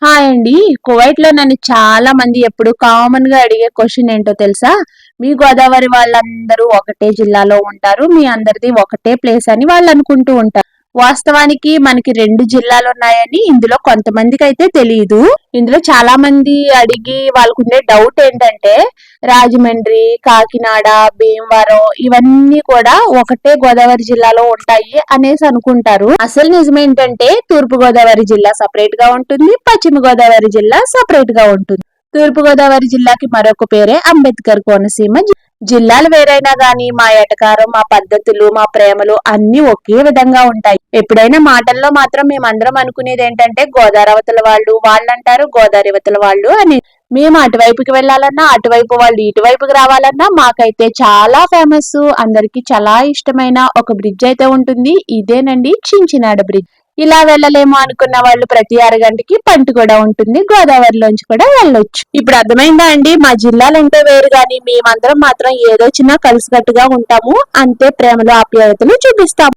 Hi అండి. Kuwait లో నన్ను చాలా మంది ఎప్పుడు కామన్ గా అడిగే క్వశ్చన్ ఏంటో తెలుసా? మీ గోదావరి వాళ్ళందరూ ఒకటే జిల్లాలో ఉంటారు, మీ అందరిది ఒకటే ప్లేస్ అని వాళ్ళు అనుకుంటూ ఉంటారు. వాస్తవానికి మనకి 2 జిల్లాలు ఉన్నాయని ఇందులో కొంతమందికి అయితే తెలియదు. ఇందులో చాలా మంది అడిగి వాళ్ళకుండే డౌట్ ఏంటంటే రాజమండ్రి, కాకినాడ, భీమవరం ఇవన్నీ కూడా ఒకటే గోదావరి జిల్లాలో ఉంటాయి అనేసి అనుకుంటారు. అసలు నిజం ఏంటంటే తూర్పు గోదావరి జిల్లా సపరేట్ గా ఉంటుంది, పశ్చిమ గోదావరి జిల్లా సపరేట్ గా ఉంటుంది. తూర్పు గోదావరి జిల్లాకి మరొక పేరే అంబేద్కర్ కోనసీమ. జిల్లాలు వేరైనా గానీ మా ఎటకారం, మా పద్ధతులు, మా ప్రేమలు అన్ని ఒకే విధంగా ఉంటాయి. ఎప్పుడైనా మాటల్లో మాత్రం మేమందరం అనుకునేది ఏంటంటే గోదావరి అవతల వాళ్ళు వాళ్ళంటారు, గోదావరి అవతల వాళ్ళు అని. మేము అటువైపుకి వెళ్ళాలన్నా, అటువైపు వాళ్ళు ఇటువైపుకి రావాలన్నా మాకైతే చాలా ఫేమస్, అందరికి చాలా ఇష్టమైన ఒక బ్రిడ్జ్ అయితే ఉంటుంది. ఇదేనండి చించినాడ బ్రిడ్జ్. ఇలా వెళ్ళలేమో అనుకున్న వాళ్ళు ప్రతి అరగంటకి పంట కూడా ఉంటుంది, గోదావరిలోంచి కూడా వెళ్ళొచ్చు. ఇప్పుడు అర్థమైందా అండి? మా జిల్లాలంటే వేరు గాని మేమందరం మాత్రం ఏదో చిన్న కలిసికట్టుగా ఉంటాము, అంతే ప్రేమలు ఆప్యాయతలు చూపిస్తాము.